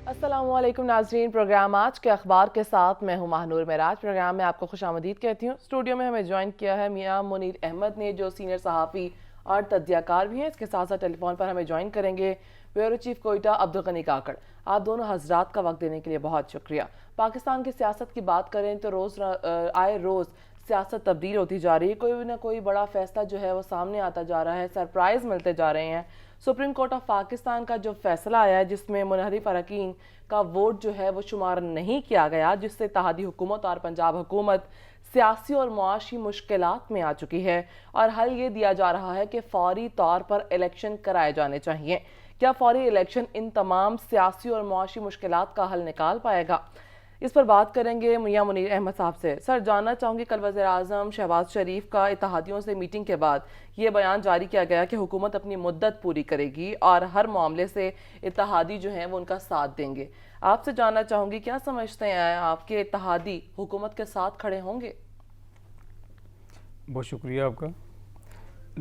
السلام علیکم ناظرین، پروگرام آج کے اخبار کے ساتھ میں ہوں ماہنور معراج۔ پروگرام میں آپ کو خوش آمدید کہتی ہوں۔ اسٹوڈیو میں ہمیں جوائن کیا ہے میاں منیر احمد نے، جو سینئر صحافی اور تجزیہ کار بھی ہیں۔ اس کے ساتھ ساتھ ٹیلی فون پر ہمیں جوائن کریں گے بیورو چیف کوئٹہ عبدالغنی کاکڑ۔ آپ دونوں حضرات کا وقت دینے کے لیے بہت شکریہ۔ پاکستان کی سیاست کی بات کریں تو آئے روز سیاست تبدیل ہوتی جا رہی ہے، کوئی نہ کوئی بڑا فیصلہ جو ہے وہ سامنے آتا جا رہا ہے، سرپرائز ملتے جا رہے ہیں۔ سپریم کورٹ آف پاکستان کا جو فیصلہ آیا ہے، جس میں منحرف اراکین کا ووٹ جو ہے وہ شمار نہیں کیا گیا، جس سے اتحادی حکومت اور پنجاب حکومت سیاسی اور معاشی مشکلات میں آ چکی ہے، اور حل یہ دیا جا رہا ہے کہ فوری طور پر الیکشن کرائے جانے چاہیے۔ کیا فوری الیکشن ان تمام سیاسی اور معاشی مشکلات کا حل نکال پائے گا؟ اس پر بات کریں گے میاں منیر احمد صاحب سے۔ سر، جاننا چاہوں گی، کل وزیر اعظم شہباز شریف کا اتحادیوں سے میٹنگ کے بعد یہ بیان جاری کیا گیا کہ حکومت اپنی مدت پوری کرے گی اور ہر معاملے سے اتحادی جو ہیں وہ ان کا ساتھ دیں گے۔ آپ سے جاننا چاہوں گی، کیا سمجھتے ہیں آپ کے اتحادی حکومت کے ساتھ کھڑے ہوں گے؟ بہت شکریہ آپ کا۔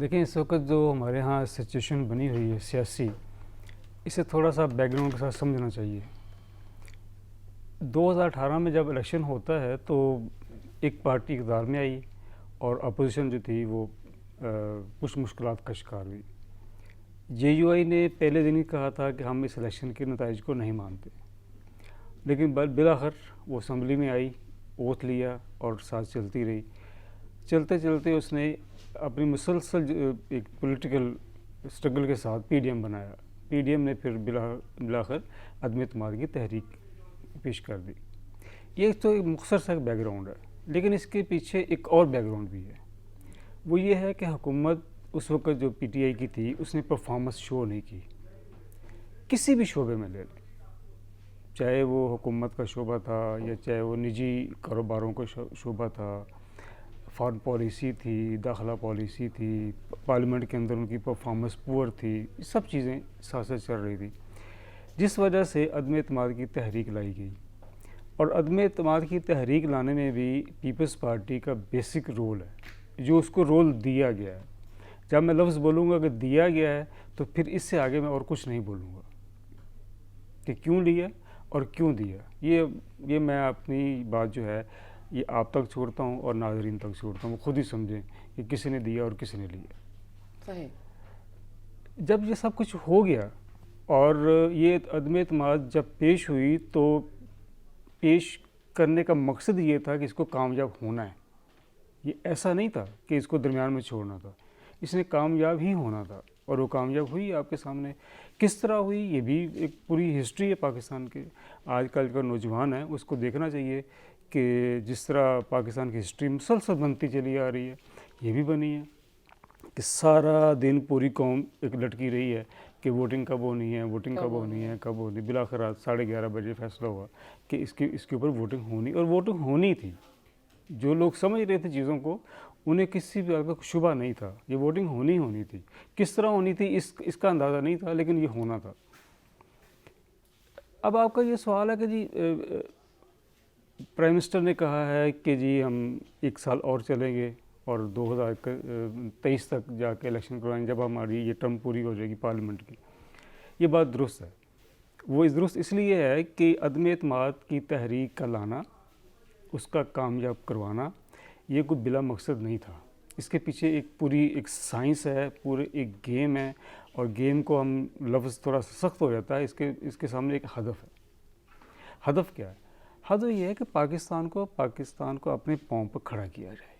دیکھیں، اس وقت جو ہمارے ہاں سچویشن بنی ہوئی ہے سیاسی، اسے تھوڑا سا بیک گراؤنڈ کے ساتھ سمجھنا چاہیے۔ 2018 میں جب الیکشن ہوتا ہے تو ایک پارٹی اقتدار میں آئی اور اپوزیشن جو تھی وہ کچھ مشکلات کا شکار ہوئی۔ جے یو آئی نے پہلے دن ہی کہا تھا کہ ہم اس الیکشن کے نتائج کو نہیں مانتے، لیکن بالآخر وہ اسمبلی میں آئی، اوتھ لیا اور ساتھ چلتی رہی۔ چلتے چلتے اس نے اپنی مسلسل ایک پولیٹیکل اسٹرگل کے ساتھ پی ڈی ایم بنایا۔ پی ڈی ایم نے پھر بالآخر عدم اعتماد کی تحریک پیش کر دی۔ یہ تو ایک مختصر سا بیک گراؤنڈ ہے، لیکن اس کے پیچھے ایک اور بیک گراؤنڈ بھی ہے۔ وہ یہ ہے کہ حکومت اس وقت جو پی ٹی آئی کی تھی، اس نے پرفارمنس شو نہیں کی، کسی بھی شعبے میں لے لیں، چاہے وہ حکومت کا شعبہ تھا یا چاہے وہ نجی کاروباروں کا شعبہ تھا، فارن پالیسی تھی، داخلہ پالیسی تھی، پارلیمنٹ کے اندر ان کی پرفارمنس پور تھی، یہ سب چیزیں ساتھ ساتھ چل رہی تھی، جس وجہ سے عدم اعتماد کی تحریک لائی گئی۔ اور عدم اعتماد کی تحریک لانے میں بھی پیپلز پارٹی کا بیسک رول ہے، جو اس کو رول دیا گیا ہے۔ جب میں لفظ بولوں گا کہ دیا گیا ہے، تو پھر اس سے آگے میں اور کچھ نہیں بولوں گا کہ کیوں لیا اور کیوں دیا۔ یہ میں اپنی بات جو ہے یہ آپ تک چھوڑتا ہوں اور ناظرین تک چھوڑتا ہوں، وہ خود ہی سمجھیں کہ کس نے دیا اور کس نے لیا۔ صحیح۔ جب یہ سب کچھ ہو گیا اور یہ عدم اعتماد جب پیش ہوئی، تو پیش کرنے کا مقصد یہ تھا کہ اس کو کامیاب ہونا ہے۔ یہ ایسا نہیں تھا کہ اس کو درمیان میں چھوڑنا تھا، اس نے کامیاب ہی ہونا تھا، اور وہ کامیاب ہوئی آپ کے سامنے۔ کس طرح ہوئی، یہ بھی ایک پوری ہسٹری ہے پاکستان کے۔ آج کل کا نوجوان ہے، اس کو دیکھنا چاہیے کہ جس طرح پاکستان کی ہسٹری مسلسل بنتی چلی آ رہی ہے، یہ بھی بنی ہے کہ سارا دن پوری قوم ایک لٹکی رہی ہے کہ ووٹنگ کب ہونی ہے، ووٹنگ کب ہونی ہے، کب ہونی۔ بالآخر رات 11:30 بجے فیصلہ ہوا کہ اس کے اوپر ووٹنگ ہونی، اور ووٹنگ ہونی تھی۔ جو لوگ سمجھ رہے تھے چیزوں کو، انہیں کسی بھی بات کا شبہ نہیں تھا، یہ ووٹنگ ہونی تھی۔ کس طرح ہونی تھی اس کا اندازہ نہیں تھا، لیکن یہ ہونا تھا۔ اب آپ کا یہ سوال ہے کہ جی پرائم منسٹر نے کہا ہے کہ جی ہم 1 سال اور چلیں گے اور 2023 تک جا کے الیکشن کروائیں، جب ہماری یہ ٹرم پوری ہو جائے گی پارلیمنٹ کی۔ یہ بات درست ہے۔ وہ درست اس لیے ہے کہ عدم اعتماد کی تحریک کا لانا، اس کا کامیاب کروانا، یہ کوئی بلا مقصد نہیں تھا۔ اس کے پیچھے ایک سائنس ہے، پورے ایک گیم ہے، اور گیم کو ہم لفظ تھوڑا سخت ہو جاتا ہے، اس کے سامنے ایک ہدف ہے۔ ہدف کیا ہے؟ ہدف یہ ہے کہ پاکستان کو اپنے پاؤں پر کھڑا کیا جائے۔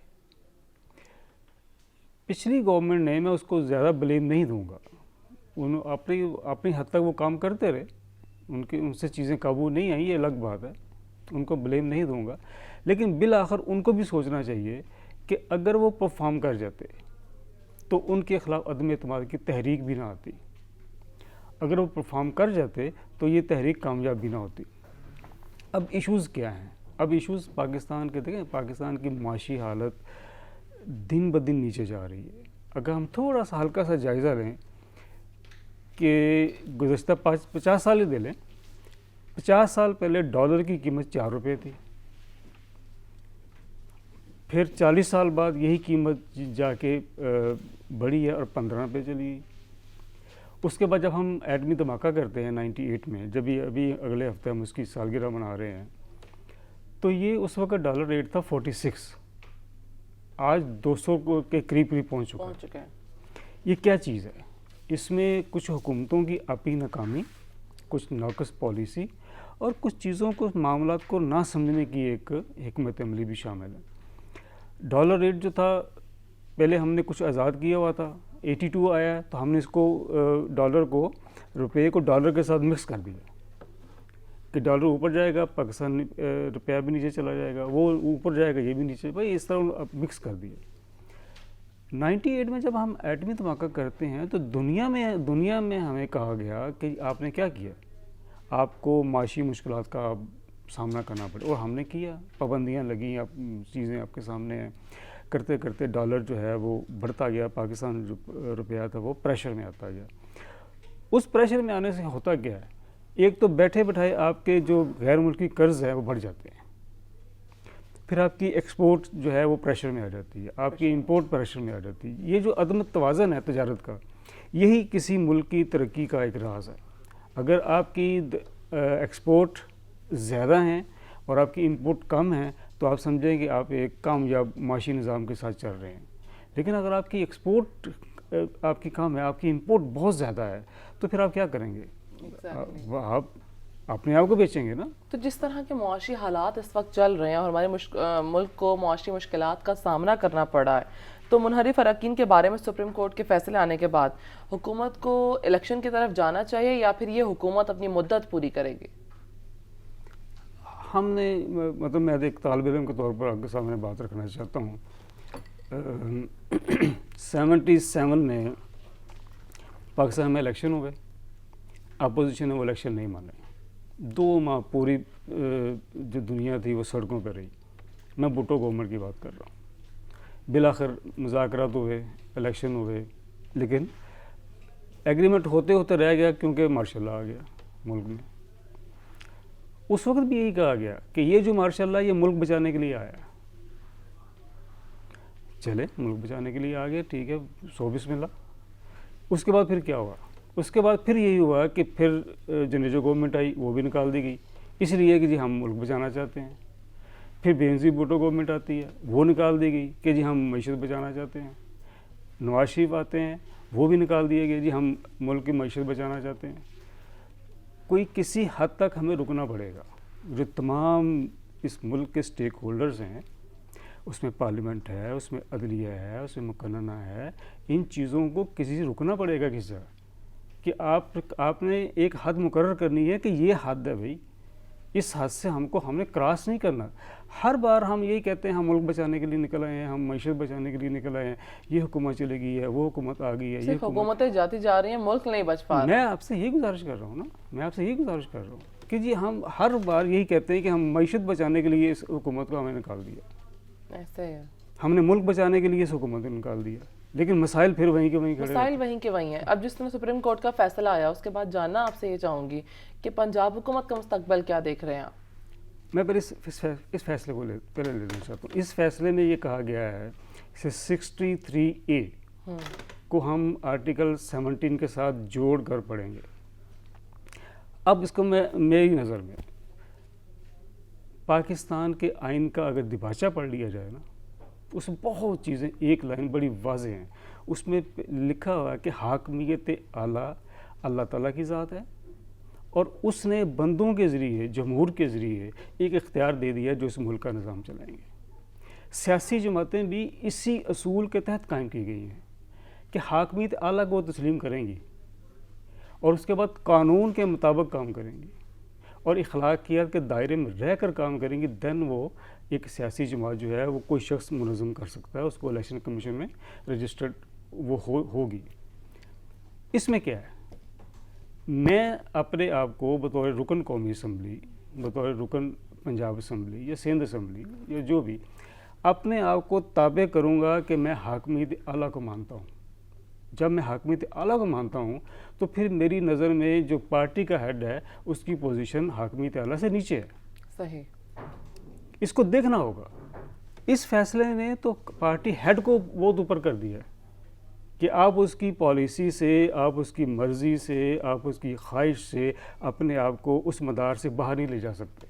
پچھلی گورنمنٹ نے، میں اس کو زیادہ بلیم نہیں دوں گا، اپنی حد تک وہ کام کرتے رہے، ان سے چیزیں قابو نہیں آئیں، یہ الگ بات ہے، ان کو بلیم نہیں دوں گا، لیکن بالآخر ان کو بھی سوچنا چاہیے کہ اگر وہ پرفارم کر جاتے تو ان کے خلاف عدم اعتماد کی تحریک بھی نہ آتی۔ اگر وہ پرفارم کر جاتے تو یہ تحریک کامیاب بھی نہ ہوتی۔ اب ایشوز کیا ہیں؟ اب ایشوز پاکستان کے دیکھیں، پاکستان کی معاشی حالت دن بدن نیچے جا رہی ہے۔ اگر ہم تھوڑا سا ہلکا سا جائزہ لیں کہ گزشتہ 50 سال ہی دے لیں، 50 سال پہلے ڈالر کی قیمت 4 روپے تھی، پھر 40 سال بعد یہی قیمت جا کے بڑھی ہے اور 15 روپے چلی گئی۔ اس کے بعد جب ہم ایٹمی دھماکہ کرتے ہیں 98 میں، جب ابھی اگلے ہفتے ہم اس کی سالگرہ منا رہے ہیں، تو یہ اس وقت ڈالر ریٹ تھا 46، آج 200 کے قریب پہنچ چکا ہے۔ یہ کیا چیز ہے؟ اس میں کچھ حکومتوں کی اپنی ناکامی، کچھ ناقص پالیسی اور کچھ چیزوں کو، معاملات کو نہ سمجھنے کی ایک حکمت عملی بھی شامل ہے۔ ڈالر ریٹ جو تھا، پہلے ہم نے کچھ آزاد کیا ہوا تھا، 82 آیا تو ہم نے اس کو ڈالر کو، روپے کو ڈالر کے ساتھ مکس کر دیا کہ ڈالر اوپر جائے گا، پاکستان روپیہ بھی نیچے چلا جائے گا، وہ اوپر جائے گا، یہ بھی نیچے، بھائی اس طرح مکس کر دیا۔ 98 میں جب ہم ایٹمی دھماکہ کرتے ہیں تو دنیا میں ہمیں کہا گیا کہ آپ نے کیا کیا، آپ کو معاشی مشکلات کا سامنا کرنا پڑے، اور ہم نے کیا، پابندیاں لگیں، چیزیں آپ کے سامنے ہیں، کرتے کرتے ڈالر جو ہے وہ بڑھتا گیا، پاکستان جو روپیہ تھا وہ پریشر میں آتا گیا۔ اس پریشر میں آنے سے ہوتا کیا ہے، ایک تو بیٹھے بٹھائے آپ کے جو غیر ملکی قرض ہے وہ بڑھ جاتے ہیں، پھر آپ کی ایکسپورٹ جو ہے وہ پریشر میں آ جاتی ہے، آپ کی امپورٹ پریشر میں آ جاتی ہے۔ یہ جو عدم توازن ہے تجارت کا، یہی کسی ملک کی ترقی کا ایک راز ہے۔ اگر آپ کی ایکسپورٹ زیادہ ہیں اور آپ کی امپورٹ کم ہے تو آپ سمجھیں کہ آپ ایک کامیاب معاشی نظام کے ساتھ چل رہے ہیں، لیکن اگر آپ کی ایکسپورٹ آپ کی کم ہے، آپ کی امپورٹ بہت زیادہ ہے، تو پھر آپ کیا کریں گے؟ آپ اپنے آپ کو بیچیں گے نا۔ تو جس طرح کے معاشی حالات اس وقت چل رہے ہیں اور ہمارے ملک کو معاشی مشکلات کا سامنا کرنا پڑا ہے، تو منحرف اراکین کے بارے میں سپریم کورٹ کے فیصلے آنے کے بعد حکومت کو الیکشن کی طرف جانا چاہیے یا پھر یہ حکومت اپنی مدت پوری کرے گی؟ ہم نے، مطلب میں ایک طالب علم کے طور پر آپ کے سامنے بات رکھنا چاہتا ہوں۔ 77 میں پاکستان میں الیکشن ہوئے، اپوزیشن نے وہ الیکشن نہیں مانے، 2 ماہ پوری جو دنیا تھی وہ سڑکوں پہ رہی۔ میں بھٹو گورنمنٹ کی بات کر رہا ہوں۔ بالآخر مذاکرات ہوئے، الیکشن ہوئے، لیکن ایگریمنٹ ہوتے ہوتے رہ گیا کیونکہ مارشل لا آ گیا ملک میں۔ اس وقت بھی یہی کہا گیا کہ یہ جو مارشل لا یہ ملک بچانے کے لیے آیا ہے، چلے ملک بچانے کے لیے آ گیا، ٹھیک ہے، بسم اللہ۔ اس کے بعد پھر کیا ہوا؟ اس کے بعد پھر یہی ہوا کہ پھر جو گورنمنٹ آئی وہ بھی نکال دی گئی، اس لیے کہ جی ہم ملک بچانا چاہتے ہیں۔ پھر بینظیر بھٹو گورنمنٹ آتی ہے، وہ نکال دی گئی کہ جی ہم معیشت بچانا چاہتے ہیں۔ نواز شریف آتے ہیں، وہ بھی نکال دیے گئے، جی ہم ملک کی معیشت بچانا چاہتے ہیں۔ کوئی کسی حد تک ہمیں رکنا پڑے گا، جو تمام اس ملک کے سٹیک ہولڈرز ہیں، اس میں پارلیمنٹ ہے، اس میں عدلیہ ہے، اس میں مقننہ ہے، ان چیزوں کو کسی سے رکنا پڑے گا کسی جگہ، کہ آپ نے ایک حد مقرر کرنی ہے کہ یہ حد ہے بھائی، اس حد سے ہم نے کراس نہیں کرنا۔ ہر بار ہم یہی کہتے ہیں ہم ملک بچانے کے لیے نکل آئے ہیں، ہم معیشت بچانے کے لیے نکل آئے ہیں، یہ حکومت چلے گئی ہے، وہ حکومت آ گئی ہے، یہ حکومتیں جاتی جا رہی ہیں، ملک نہیں بچ پا رہا۔ میں آپ سے یہی گزارش کر رہا ہوں کہ جی ہم ہر بار یہی کہتے ہیں کہ ہم معیشت بچانے کے لیے اس حکومت کو ہمیں نکال دیا، ایسے ہے، ہم نے ملک بچانے کے لیے اس حکومت کو نکال دیا، لیکن مسائل پھر وہیں کے وہیں کھڑے، مسائل وہیں کے وہیں ہیں۔ اب جس طرح سپریم کورٹ کا فیصلہ آیا، اس کے بعد جاننا آپ سے یہ چاہوں گی کہ پنجاب حکومت کا مستقبل کیا دیکھ رہے ہیں آپ؟ میں پہلے اس فیصلے کو پہلے لینا چاہتا ہوں۔ اس فیصلے میں یہ کہا گیا ہے کہ 63A کو ہم آرٹیکل 17 کے ساتھ جوڑ کر پڑھیں گے۔ اب اس کو میری نظر میں پاکستان کے آئین کا اگر دیباچہ پڑھ لیا جائے نا، اس میں بہت چیزیں، ایک لائن بڑی واضح ہیں، اس میں لکھا ہوا ہے کہ حاکمیت اعلیٰ اللہ تعالیٰ کی ذات ہے، اور اس نے بندوں کے ذریعے، جمہور کے ذریعے ایک اختیار دے دیا جو اس ملک کا نظام چلائیں گے۔ سیاسی جماعتیں بھی اسی اصول کے تحت قائم کی گئی ہیں کہ حاکمیت اعلیٰ کو تسلیم کریں گی اور اس کے بعد قانون کے مطابق کام کریں گی اور اخلاقیات کے دائرے میں رہ کر کام کریں گی، دین وہ ایک سیاسی جماعت جو ہے وہ کوئی شخص منظم کر سکتا ہے، اس کو الیکشن کمیشن میں رجسٹرڈ وہ ہوگی۔ اس میں کیا ہے، میں اپنے آپ کو بطور رکن قومی اسمبلی، بطور رکن پنجاب اسمبلی یا سندھ اسمبلی یا جو بھی، اپنے آپ کو تابع کروں گا کہ میں حاکمیت اعلیٰ کو مانتا ہوں۔ جب میں حاکمیت اعلیٰ کو مانتا ہوں تو پھر میری نظر میں جو پارٹی کا ہیڈ ہے اس کی پوزیشن حاکمیت اعلیٰ سے نیچے ہے۔ صحیح، اس کو دیکھنا ہوگا۔ اس فیصلے نے تو پارٹی ہیڈ کو بہت اوپر کر دیا ہے کہ آپ اس کی پالیسی سے، آپ اس کی مرضی سے، آپ اس کی خواہش سے اپنے آپ کو اس مدار سے باہر نہیں لے جا سکتے.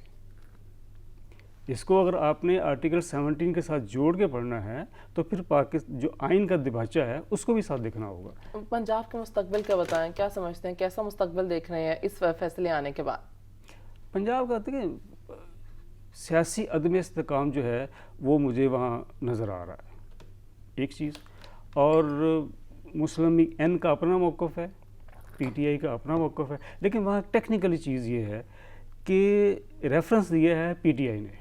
اس کو اگر آپ نے آرٹیکل 17 کے ساتھ جوڑ کے پڑھنا ہے تو پھر جو آئین کا دیباچہ ہے اس کو بھی ساتھ دیکھنا ہوگا. پنجاب کے مستقبل کا بتائیں، کیا سمجھتے ہیں، کیسا مستقبل دیکھ رہے ہیں اس فیصلے آنے کے بعد؟ پنجاب کا دیکھیں سیاسی عدم استحکام جو ہے وہ مجھے وہاں نظر آ رہا ہے، ایک چیز. اور مسلم لیگ این کا اپنا موقف ہے، پی ٹی آئی کا اپنا موقف ہے، لیکن وہاں ٹیکنیکلی چیز یہ ہے کہ ریفرنس دیا ہے پی ٹی آئی نے،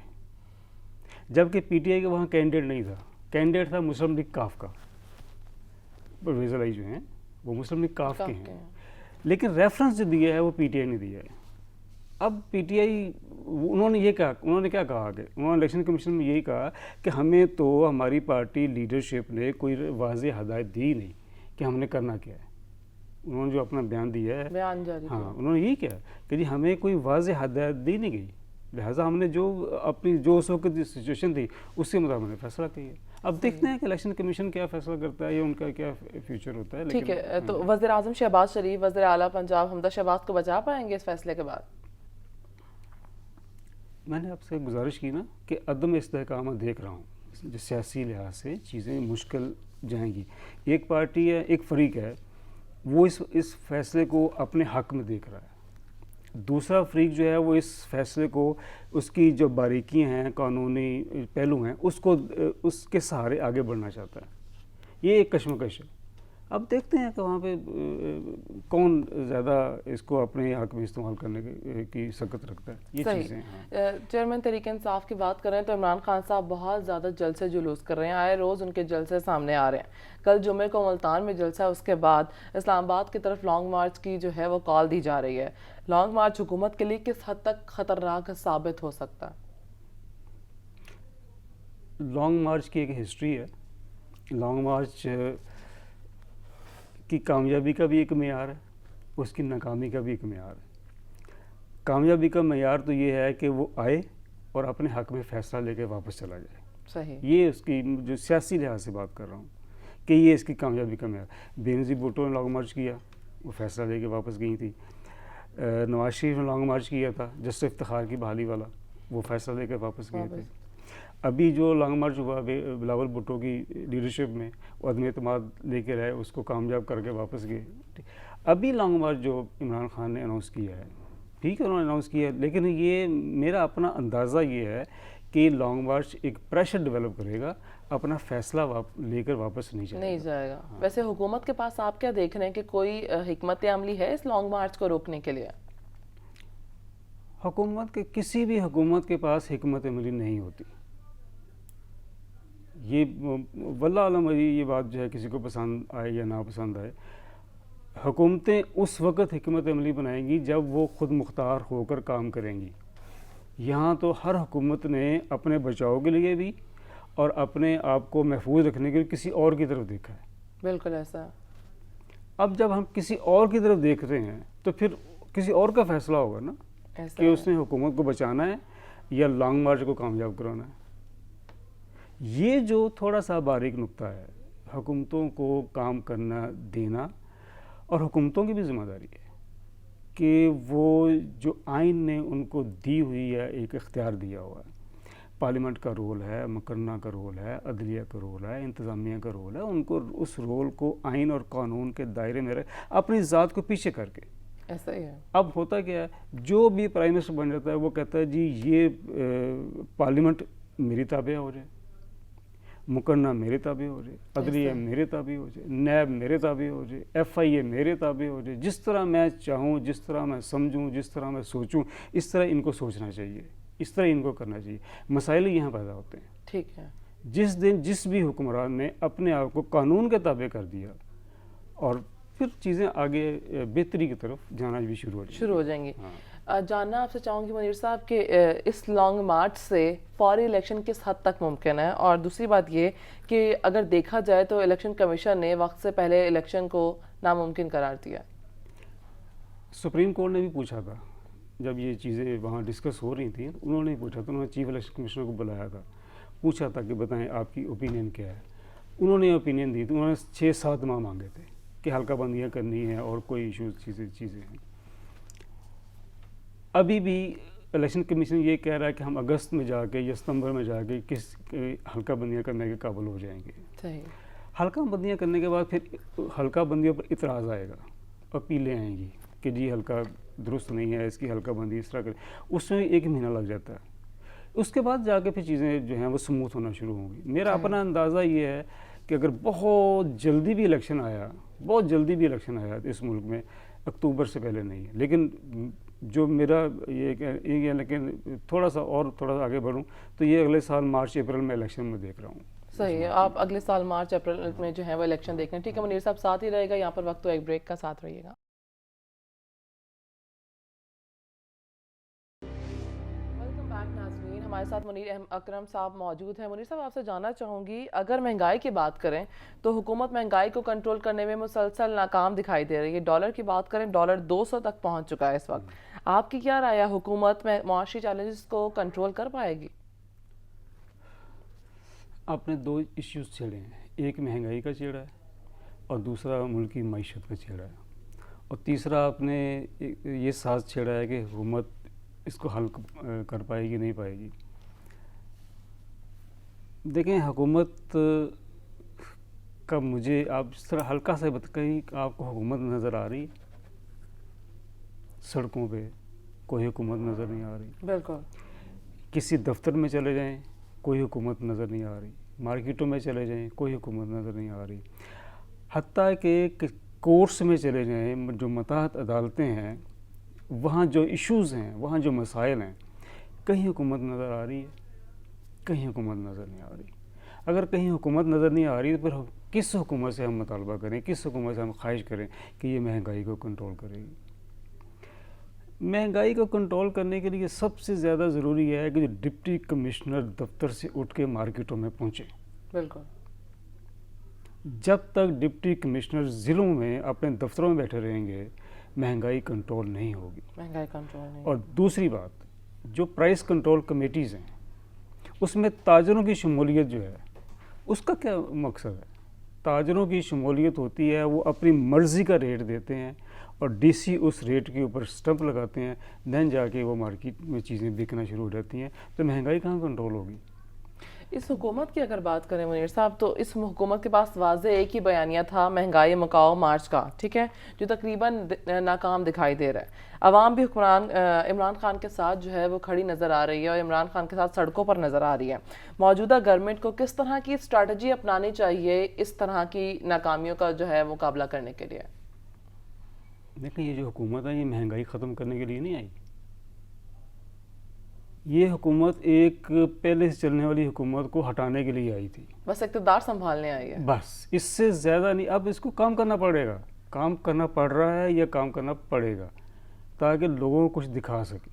جبکہ پی ٹی آئی کا وہاں کینڈیڈیٹ نہیں تھا. کینڈیڈیٹ تھا مسلم لیگ کاف کا. پرویز علائی جو ہیں وہ مسلم لیگ کاف کے ہیں، لیکن ریفرنس جو دیا ہے وہ پی ٹی آئی نے دیا ہے. اب پی ٹی آئی انہوں نے کیا کہا کہ انہوں نے الیکشن کمیشن میں یہی کہا کہ ہمیں تو ہماری پارٹی لیڈرشپ نے کوئی واضح ہدایت دی نہیں کہ ہم نے کرنا کیا ہے. انہوں نے جو اپنا بیان دیا ہے، بیان جاری ہاں انہوں نے یہی کہا کہ جی ہمیں کوئی واضح ہدایت دی نہیں گئی، لہٰذا ہم نے جو اپنی جو اس وقت کی سچویشن تھی اس کے مطابق ہم نے فیصلہ کیا. اب دیکھتے ہیں کہ الیکشن کمیشن کیا فیصلہ کرتا ہے یا ان کا کیا فیوچر ہوتا ہے. ٹھیک ہے، تو وزیر اعظم شہباز شریف، وزیر اعلیٰ پنجاب حمزہ شہباز کو بچا پائیں گے اس فیصلے کے بعد؟ میں نے آپ سے گزارش کی نا کہ عدم استحکام میں دیکھ رہا ہوں، جو سیاسی لحاظ سے چیزیں مشکل جائیں گی. ایک پارٹی ہے، ایک فریق ہے، وہ اس فیصلے کو اپنے حق میں دیکھ رہا ہے. دوسرا فریق جو ہے وہ اس فیصلے کو، اس کی جو باریکیاں ہیں، قانونی پہلو ہیں، اس کے سہارے آگے بڑھنا چاہتا ہے. یہ ایک کشمکش ہے. اب دیکھتے ہیں کہ وہاں پہ کون زیادہ اس کو اپنے حق میں استعمال کرنے کی سکت رکھتا ہے. یہ چیزیں ہیں. چیئرمین تحریک انصاف کی بات کریں تو عمران خان صاحب بہت زیادہ جلسے جلوس کر رہے ہیں، آئے روز ان کے جلسے سامنے آ رہے ہیں. کل جمعے کو ملتان میں جلسہ ہے، اس کے بعد اسلام آباد کی طرف لانگ مارچ کی جو ہے وہ کال دی جا رہی ہے. لانگ مارچ حکومت کے لیے کس حد تک خطرناک ثابت ہو سکتا ہے؟ لانگ مارچ کی ایک ہسٹری ہے. لانگ مارچ کی کامیابی کا بھی ایک معیار ہے، اس کی ناکامی کا بھی ایک معیار ہے. کامیابی کا معیار تو یہ ہے کہ وہ آئے اور اپنے حق میں فیصلہ لے کے واپس چلا جائے. صحیح. یہ اس کی جو سیاسی لحاظ سے بات کر رہا ہوں کہ یہ اس کی کامیابی کا معیار. بینظیر بھٹو نے لانگ مارچ کیا، وہ فیصلہ لے کے واپس گئی تھی. نواز شریف نے لانگ مارچ کیا تھا جسٹس افتخار کی بحالی والا، وہ فیصلہ لے کے واپس گئے تھے. ابھی جو لانگ مارچ ہوا بلاول بھٹو کی لیڈرشپ میں، وہ عدم اعتماد لے کے رہے، اس کو کامیاب کر کے واپس گئے. ابھی لانگ مارچ جو عمران خان نے اناؤنس کیا ہے، ٹھیک ہے انہوں نے اناؤنس کیا ہے، لیکن یہ میرا اپنا اندازہ یہ ہے کہ لانگ مارچ ایک پریشر ڈیولپ کرے گا، اپنا فیصلہ لے کر واپس نہیں جائے گا. ویسے حکومت کے پاس آپ کیا دیکھ رہے ہیں کہ کوئی حکمت عملی ہے اس لانگ مارچ کو روکنے کے لیے؟ حکومت کے کسی بھی حکومت کے پاس حکمت عملی نہیں ہوتی. یہ واللہ عالم یہ بات جو ہے کسی کو پسند آئے یا ناپسند آئے، حکومتیں اس وقت حکمت عملی بنائیں گی جب وہ خود مختار ہو کر کام کریں گی. یہاں تو ہر حکومت نے اپنے بچاؤ کے لیے بھی اور اپنے آپ کو محفوظ رکھنے کے لیے کسی اور کی طرف دیکھا ہے. بالکل ایسا. اب جب ہم کسی اور کی طرف دیکھ رہے ہیں تو پھر کسی اور کا فیصلہ ہوگا نا کہ اس نے حکومت کو بچانا ہے یا لانگ مارچ کو کامیاب کرانا ہے. یہ جو تھوڑا سا باریک نقطہ ہے، حکومتوں کو کام کرنا دینا، اور حکومتوں کی بھی ذمہ داری ہے کہ وہ جو آئین نے ان کو دی ہوئی ہے، ایک اختیار دیا ہوا ہے، پارلیمنٹ کا رول ہے، مقننہ کا رول ہے، عدلیہ کا رول ہے، انتظامیہ کا رول ہے، ان کو اس رول کو آئین اور قانون کے دائرے میں اپنی ذات کو پیچھے کر کے. ایسا ہی ہے. اب ہوتا کیا ہے، جو بھی پرائم منسٹر بن جاتا ہے وہ کہتا ہے جی یہ پارلیمنٹ میری تابع ہو جائے، مقننہ میرے تابع ہو جائے، عدلیہ میرے تابع ہو جائے، نیب میرے تابع ہو جائے، ایف آئی اے میرے تابع ہو جائے. جس طرح میں چاہوں، جس طرح میں سمجھوں، جس طرح میں سوچوں، اس طرح ان کو سوچنا چاہیے، اس طرح ان کو کرنا چاہیے. مسائل یہاں پیدا ہوتے ہیں. ٹھیک ہے. جس دن جس بھی حکمران نے اپنے آپ کو قانون کے تابع کر دیا، اور پھر چیزیں آگے بہتری کی طرف جانا بھی شروع ہو جائیں گی. جاننا آپ سے چاہوں گی منیر صاحب کہ اس لانگ مارچ سے فوری الیکشن کس حد تک ممکن ہے، اور دوسری بات یہ کہ اگر دیکھا جائے تو الیکشن کمیشن نے وقت سے پہلے الیکشن کو ناممکن قرار دیا. سپریم کورٹ نے بھی پوچھا تھا جب یہ چیزیں وہاں ڈسکس ہو رہی تھیں، انہوں نے پوچھا تھا، انہوں نے چیف الیکشن کمشنر کو بلایا تھا، پوچھا تھا کہ بتائیں آپ کی اوپینین کیا ہے. انہوں نے اوپینین دی تھی, انہوں نے 6-7 ماہ مانگے تھے کہ حلقہ بندیاں کرنی ہیں اور کوئی ایشوز چیزیں ہیں. ابھی بھی الیکشن کمیشن یہ کہہ رہا ہے کہ ہم اگست میں جا کے یا ستمبر میں جا کے کس حلقہ بندیاں کرنے کے قابل ہو جائیں گے. صحیح. حلقہ بندیاں کرنے کے بعد پھر حلقہ بندیوں پر اعتراض آئے گا, اپیلیں آئیں گی کہ جی حلقہ درست نہیں ہے, اس کی حلقہ بندی اس طرح کرے, اس میں 1 مہینہ لگ جاتا ہے. اس کے بعد جا کے پھر چیزیں جو ہیں وہ سموتھ ہونا شروع ہوں گی. میرا اپنا اندازہ یہ ہے کہ اگر بہت جلدی بھی الیکشن آیا اس ملک میں, اکتوبر سے پہلے نہیں ہے, لیکن جو میرا یہ لیکن تھوڑا سا آگے بڑھوں تو یہ اگلے سال مارچ اپریل میں الیکشن میں دیکھ رہا ہوں. صحیح ہے, آپ اگلے سال مارچ اپریل میں جو ہے وہ الیکشن دیکھ رہے ہیں. ٹھیک ہے منیر صاحب, ساتھ ہی رہے گا یہاں پر وقت تو ایک بریک کا, ساتھ رہیے گا. ویلکم بیک ناظرین, ہمارے ساتھ منیر اکرم صاحب موجود ہیں. منیر صاحب, آپ سے جاننا چاہوں گی, اگر مہنگائی کی بات کریں تو حکومت مہنگائی کو کنٹرول کرنے میں مسلسل ناکام دکھائی دے رہی ہے. ڈالر کی بات کریں, ڈالر 200 تک پہنچ چکا ہے اس وقت. آپ کی کیا رائے ہے, حکومت میں معاشی چیلنجز کو کنٹرول کر پائے گی؟ آپ نے 2 ایشوز چھیڑے ہیں, ایک مہنگائی کا چھیڑا ہے اور دوسرا ملکی معیشت کا چھیڑا ہے, اور تیسرا آپ نے یہ ساز چھیڑا ہے کہ حکومت اس کو حل کر پائے گی نہیں پائے گی. دیکھیں, حکومت کا مجھے آپ اس طرح ہلکا سے کہیں آپ کو حکومت نظر آ رہی, سڑکوں پہ کوئی حکومت نظر نہیں آ رہی. بالکل. کسی دفتر میں چلے جائیں کوئی حکومت نظر نہیں آ رہی, مارکیٹوں میں چلے جائیں کوئی حکومت نظر نہیں آ رہی, حتیٰ کہ کورٹس میں چلے جائیں, جو متحد عدالتیں ہیں, وہاں جو ایشوز ہیں, وہاں جو مسائل ہیں, کہیں حکومت نظر آ رہی ہے, کہیں حکومت نظر نہیں آ رہی. اگر کہیں حکومت نظر نہیں آ رہی تو پھر کس حکومت سے ہم مطالبہ کریں, کس حکومت سے ہم خواہش کریں کہ یہ مہنگائی کو کنٹرول کرے گی؟ مہنگائی کو کنٹرول کرنے کے لیے سب سے زیادہ ضروری ہے کہ جو ڈپٹی کمشنر دفتر سے اٹھ کے مارکیٹوں میں پہنچے. بالکل. جب تک ڈپٹی کمشنر ضلعوں میں اپنے دفتروں میں بیٹھے رہیں گے, مہنگائی کنٹرول نہیں ہوگی. مہنگائی کنٹرول نہیں. اور دوسری بات, جو پرائس کنٹرول کمیٹیز ہیں, اس میں تاجروں کی شمولیت جو ہے, اس کا کیا مقصد ہے؟ تاجروں کی شمولیت ہوتی ہے, وہ اپنی مرضی کا ریٹ دیتے ہیں اور ڈی سی اس ریٹ کے اوپر سٹمپ لگاتے ہیں, دین جا کے وہ مارکیٹ میں چیزیں بکنا شروع ہو جاتی ہیں. تو مہنگائی کہاں کنٹرول ہوگی؟ اس حکومت کی اگر بات کریں منیر صاحب, تو اس حکومت کے پاس واضح ایک ہی بیانیہ تھا مہنگائی مکاؤ مارچ کا, ٹھیک ہے, جو تقریباً ناکام دکھائی دے رہا ہے. عوام بھی عمران خان کے ساتھ جو ہے وہ کھڑی نظر آ رہی ہے اور عمران خان کے ساتھ سڑکوں پر نظر آ رہی ہے. موجودہ گورنمنٹ کو کس طرح کی اسٹریٹجی اپنانی چاہیے اس طرح کی ناکامیوں کا جو ہے مقابلہ کرنے کے لیے؟ دیکھیں, یہ جو حکومت ہے یہ مہنگائی ختم کرنے کے لیے نہیں آئی. یہ حکومت ایک پہلے سے چلنے والی حکومت کو ہٹانے کے لیے آئی تھی, بس اقتدار سنبھالنے آئی ہے, بس اس سے زیادہ نہیں. اب اس کو کام کرنا پڑے گا, کام کرنا پڑ رہا ہے یا کام کرنا پڑے گا تاکہ لوگوں کو کچھ دکھا سکے.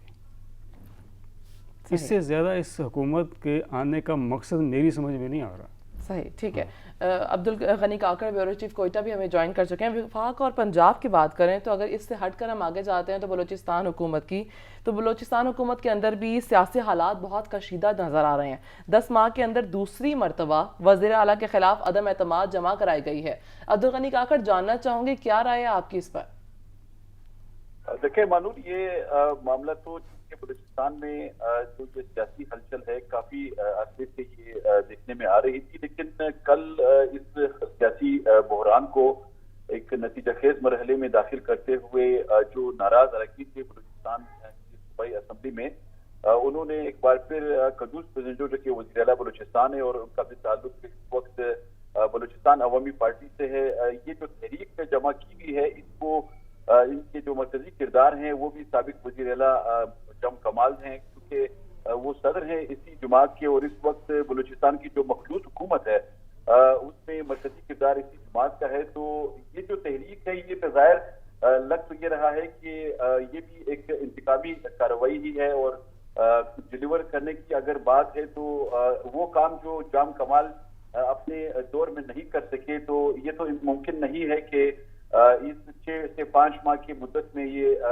اس سے زیادہ اس حکومت کے آنے کا مقصد میری سمجھ میں نہیں آ رہا. صحیح, ٹھیک ہے. عبدالغنی کاکڑ بیورو چیف کوئٹہ بھی ہمیں جوائن کر چکے ہیں. وفاق اور پنجاب کی بات کریں تو اگر اس سے ہٹ کر ہم آگے جاتے ہیں تو بلوچستان حکومت کی, تو بلوچستان حکومت کے اندر بھی سیاسی حالات بہت کشیدہ نظر آ رہے ہیں. 10 ماہ کے اندر دوسری مرتبہ وزیر اعلیٰ کے خلاف عدم اعتماد جمع کرائی گئی ہے. عبدالغنی کاکڑ, جاننا چاہوں گے کیا رائے ہے آپ کی اس پر؟ دیکھیں مانور, یہ معاملہ تو بلوچستان میں جو یہ سیاسی ہلچل ہے کافی عرصے سے یہ دیکھنے میں آ رہی تھی, لیکن کل اس سیاسی بحران کو ایک نتیجہ خیز مرحلے میں داخل کرتے ہوئے جو ناراض اراکین تھے بلوچستان کی صوبائی اسمبلی میں, انہوں نے ایک بار پھر قدوس پسندوں جو کہ وزیر اعلیٰ بلوچستان ہے اور ان کا بھی تعلق اس وقت بلوچستان عوامی پارٹی سے ہے, یہ جو تحریک جمع کی ہوئی ہے, اس کو ان کے جو مرکزی کردار ہیں وہ بھی سابق وزیر اعلیٰ جم کمال ہیں, کیونکہ وہ صدر ہیں اسی جماعت کے, اور اس وقت بلوچستان کی جو مخلوط حکومت ہے اس میں مرکزی کردار اسی جماعت کا ہے. تو یہ جو تحریک ہے یہ بظاہر لگ تو یہ رہا ہے کہ یہ بھی ایک انتخابی کارروائی ہی ہے, اور ڈیلیور کرنے کی اگر بات ہے تو وہ کام جو جام کمال اپنے دور میں نہیں کر سکے, تو یہ تو ممکن نہیں ہے کہ اس 6 سے 5 ماہ کی مدت میں یہ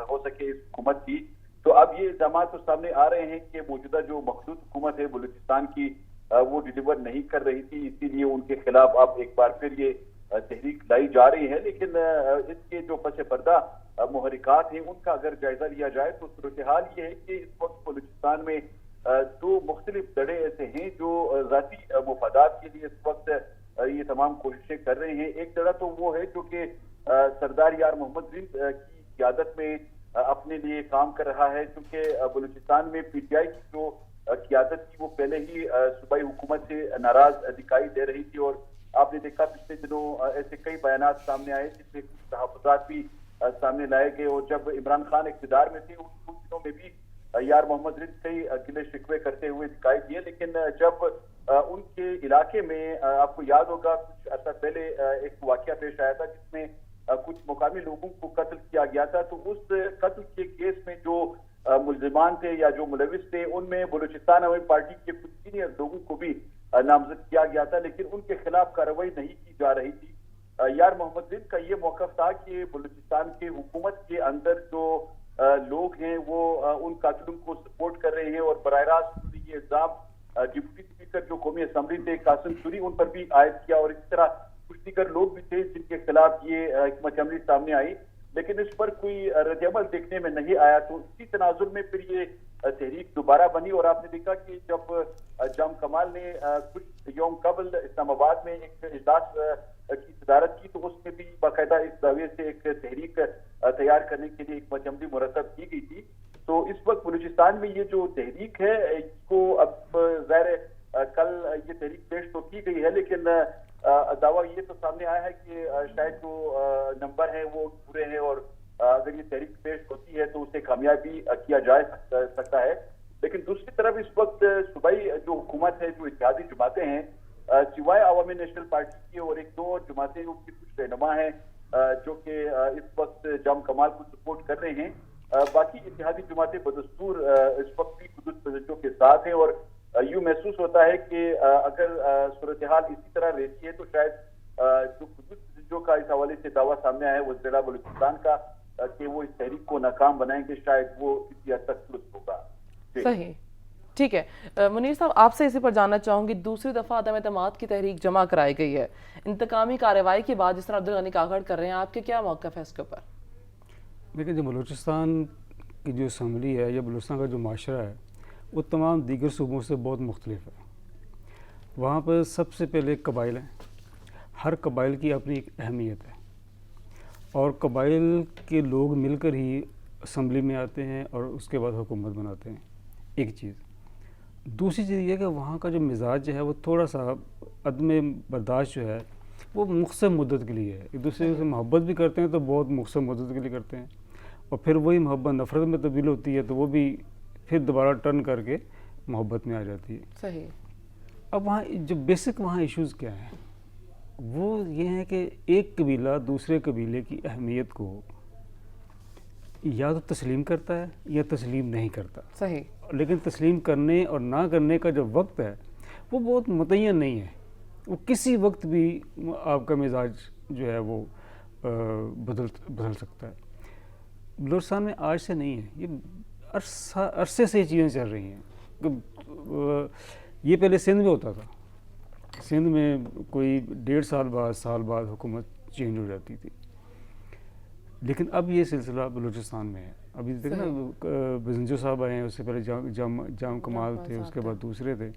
ہو سکے اس حکومت کی. تو اب یہ الزامات تو سامنے آ رہے ہیں کہ موجودہ جو مخلوط حکومت ہے بلوچستان کی وہ ڈیلیور نہیں کر رہی تھی، اسی لیے ان کے خلاف اب ایک بار پھر یہ تحریک لائی جا رہی ہے. لیکن اس کے جو پس پردہ محرکات ہیں ان کا اگر جائزہ لیا جائے تو صورتحال یہ ہے کہ اس وقت بلوچستان میں دو مختلف دھڑے ایسے ہیں جو ذاتی مفادات کے لیے اس وقت یہ تمام کوششیں کر رہے ہیں. ایک دھڑا تو وہ ہے جو کہ سردار یار محمد رند کی قیادت میں اپنے لیے کام کر رہا ہے، چونکہ بلوچستان میں پی ٹی آئی کی جو قیادت تھی وہ پہلے ہی صوبائی حکومت سے ناراض دکھائی دے رہی تھی، اور آپ نے دیکھا پچھلے دنوں ایسے کئی بیانات سامنے آئے جس میں کچھ تحفظات بھی سامنے لائے گئے. اور جب عمران خان اقتدار میں تھے ان دنوں میں بھی یار محمد رند کئی گلے شکوے کرتے ہوئے دکھائی دیے، لیکن جب ان کے علاقے میں آپ کو یاد ہوگا کچھ عرصہ پہلے ایک واقعہ پیش آیا تھا جس میں کچھ مقامی لوگوں کو قتل کیا گیا تھا، تو اس قتل کے کیس میں جو ملزمان تھے یا جو ملوث تھے ان میں بلوچستان عوامی پارٹی کے کچھ سینئر لوگوں کو بھی نامزد کیا گیا تھا، لیکن ان کے خلاف کارروائی نہیں کی جا رہی تھی. یار محمد رند کا یہ موقف تھا کہ بلوچستان کے حکومت کے اندر جو لوگ ہیں وہ ان قاتلوں کو سپورٹ کر رہے ہیں، اور براہ راست یہ الزام ڈپٹی اسپیکر جو قومی اسمبلی تھے قاسم سوری ان پر بھی عائد کیا، اور اسی طرح کچھ دیگر لوگ بھی تھے جن کے خلاف یہ حکمت عملی سامنے آئی، لیکن اس پر کوئی رد عمل دیکھنے میں نہیں آیا. تو اسی تناظر میں پھر یہ تحریک دوبارہ بنی، اور آپ نے دیکھا کہ جب جام کمال نے کچھ یوم قبل اسلام آباد میں ایک اجلاس کی صدارت کی تو اس میں بھی باقاعدہ اس زاویے سے ایک تحریک تیار کرنے کے لیے حکمت عملی مرتب کی گئی تھی. تو اس وقت بلوچستان میں یہ جو تحریک ہے اس کو اب ظاہر کل یہ تحریک پیش تو کی گئی ہے، لیکن دعویٰ یہ تو سامنے آیا ہے کہ شاید جو نمبر ہیں وہ پورے ہیں، اور اگر یہ تحریک پیش ہوتی ہے تو اسے کامیاب بھی کیا جا سکتا ہے. لیکن دوسری طرف اس وقت صوبائی جو حکومت ہے، جو اتحادی جماعتیں ہیں سوائے عوامی نیشنل پارٹی کی، اور ایک دو جماعتیں ان کی کچھ رہنما ہیں جو کہ اس وقت جام کمال کو سپورٹ کر رہے ہیں، باقی اتحادی جماعتیں بدستور اس وقت بھی قدس پسندوں کے ساتھ ہیں. اور یوں محسوس ہوتا ہے کہ اگر صورتحال اسی طرح رہتی ہے تو شاید جو قدس پسندوں کا اس حوالے سے دعویٰ سامنے آیا ہے وہ ضلع بلوچستان کا کہ وہ اس تحریک کو ناکام بنائیں گے، شاید وہ کسی حد تک درست ہوگا. صحیح، ٹھیک ہے. منیر صاحب آپ سے اسی پر جاننا چاہوں گی، دوسری دفعہ عدم اعتماد کی تحریک جمع کرائی گئی ہے، انتقامی کارروائی کے بعد جس طرح عبدالغنی کاکڑ کر رہے ہیں، آپ کے کیا موقف ہے اس کے اوپر؟ دیکھیں جو بلوچستان کی جو اسمبلی ہے یا بلوچستان کا جو معاشرہ ہے وہ تمام دیگر صوبوں سے بہت مختلف ہے. وہاں پر سب سے پہلے قبائل ہیں، ہر قبائل کی اپنی ایک اہمیت ہے، اور قبائل کے لوگ مل کر ہی اسمبلی میں آتے ہیں اور اس کے بعد حکومت بناتے ہیں. ایک چیز. دوسری چیز یہ کہ وہاں کا جو مزاج جو ہے وہ تھوڑا سا عدم برداشت جو ہے وہ مختصر مدت کے لیے ہے. ایک دوسرے سے محبت بھی کرتے ہیں تو بہت مختصر مدت کے لیے کرتے ہیں، اور پھر وہی محبت نفرت میں تبدیل ہوتی ہے تو وہ بھی پھر دوبارہ ٹرن کر کے محبت میں آ جاتی ہے. صحیح. اب وہاں جو بیسک وہاں ایشوز کیا ہیں وہ یہ ہیں کہ ایک قبیلہ دوسرے قبیلے کی اہمیت کو یا تو تسلیم کرتا ہے یا تسلیم نہیں کرتا. صحیح. لیکن تسلیم کرنے اور نہ کرنے کا جو وقت ہے وہ بہت متعین نہیں ہے، وہ کسی وقت بھی آپ کا مزاج جو ہے وہ بدل سکتا ہے. بلوچستان میں آج سے نہیں ہے، یہ عرصے سے یہ چیزیں چل رہی ہیں. یہ پہلے سندھ میں ہوتا تھا، سندھ میں کوئی 1.5 سال بعد حکومت چینج ہو جاتی تھی، لیکن اب یہ سلسلہ بلوچستان میں ہے. ابھی دیکھیں نا بزنجو صاحب آئے ہیں، اس سے پہلے جام کمال تھے، اس کے بعد دوسرے تھے.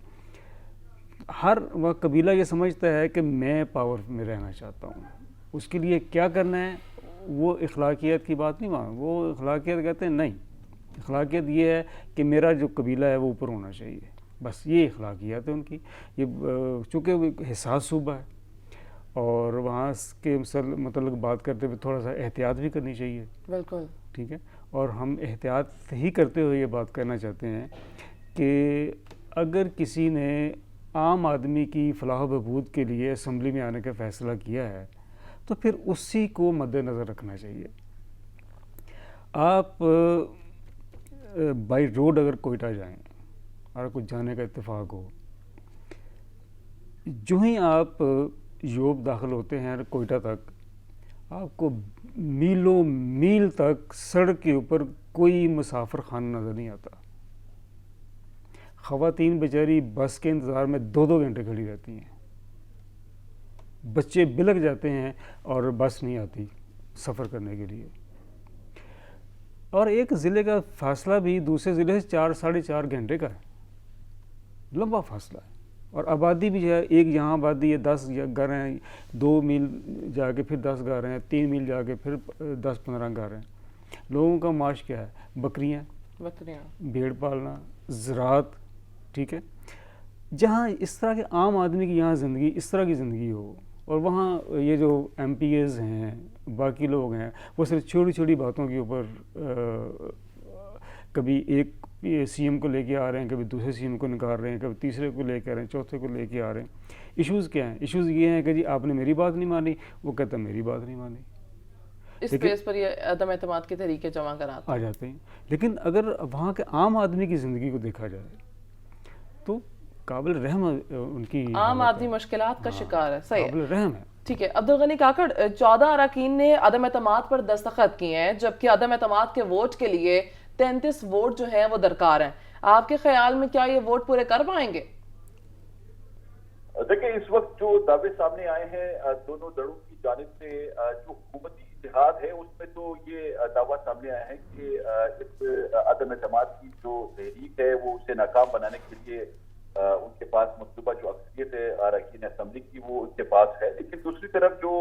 ہر وہ قبیلہ یہ سمجھتا ہے کہ میں پاور میں رہنا چاہتا ہوں، اس کے لیے کیا کرنا ہے وہ اخلاقیات کی بات نہیں مان. وہ اخلاقیات کہتے ہیں نہیں، اخلاقیات یہ ہے کہ میرا جو قبیلہ ہے وہ اوپر ہونا چاہیے، بس یہ اخلاقیات ہے ان کی. یہ چونکہ وہ ایک حساس صوبہ ہے اور وہاں کے متعلق بات کرتے ہوئے تھوڑا سا احتیاط بھی کرنی چاہیے. بالکل ٹھیک ہے. اور ہم احتیاط ہی کرتے ہوئے یہ بات کرنا چاہتے ہیں کہ اگر کسی نے عام آدمی کی فلاح و بہبود کے لیے اسمبلی میں آنے کا فیصلہ کیا ہے تو پھر اسی کو مد نظر رکھنا چاہیے. آپ بائی روڈ اگر کوئٹہ جائیں اور کچھ جانے کا اتفاق ہو، جو ہی آپ یوب داخل ہوتے ہیں کوئٹہ تک، آپ کو میلوں میل تک سڑک کے اوپر کوئی مسافر خانہ نظر نہیں آتا. خواتین بیچاری بس کے انتظار میں 2-2 گھنٹے کھڑی رہتی ہیں، بچے بلک جاتے ہیں اور بس نہیں آتی سفر کرنے کے لیے، اور ایک ضلع کا فاصلہ بھی دوسرے ضلع سے 4-4.5 گھنٹے کا ہے، لمبا فاصلہ ہے، اور آبادی بھی جو ہے، ایک یہاں آبادی ہے 10 گھر ہیں، 2 میل جا کے پھر 10 گھر ہیں، 3 میل جا کے پھر 10-15 گھر ہیں۔ لوگوں کا معاش کیا ہے؟ بکریاں، بھیڑ پالنا، زراعت، ٹھیک ہے۔ جہاں اس طرح کے عام آدمی کی یہاں زندگی اس طرح کی زندگی ہو، اور وہاں یہ جو ایم پی ایز ہیں، باقی لوگ ہیں، وہ صرف چھوٹی چھوٹی باتوں کے اوپر کبھی ایک سی ایم کو لے کے آ رہے ہیں، کبھی دوسرے سی ایم کو نکال رہے ہیں، کبھی تیسرے کو لے کے آ رہے ہیں، چوتھے کو لے کے آ رہے ہیں۔ ایشوز کیا ہیں؟ ایشوز یہ ہیں کہ جی آپ نے میری بات نہیں مانی، وہ کہتا ہے میری بات نہیں مانی، اس بیس پر یہ عدم اعتماد کے طریقے جمع آ جاتے ہیں۔ لیکن اگر وہاں کے عام آدمی کی زندگی کو دیکھا جائے تو قابل رحم ان کی عام آدمی مشکلات کا شکار ہے، صحیح قابل رحم ہے۔ ٹھیک ہے عبدالغنی کاکڑ، 14 اراکین نے عدم اعتماد پر دستخط کیے ہیں، جبکہ عدم اعتماد کے ووٹ کے لیے 33 ووٹ جو ہیں وہ درکار ہیں۔ آپ کے خیال میں کیا یہ ووٹ پورے کر پائیں گے؟ دیکھیں اس وقت جو دعوے سامنے آئے ہیں دونوں دڑوں کی جانب سے، جو حکومتی اتحاد ہے اس میں تو یہ دعویٰ سامنے آیا ہے کہ اس عدم اعتماد کی جو تحریک ہے وہ اسے ناکام بنانے کے لیے ان کے پاس مطلوبہ جو اکثریت ہے اراکین اسمبلی کی وہ ان کے پاس ہے، لیکن دوسری طرف جو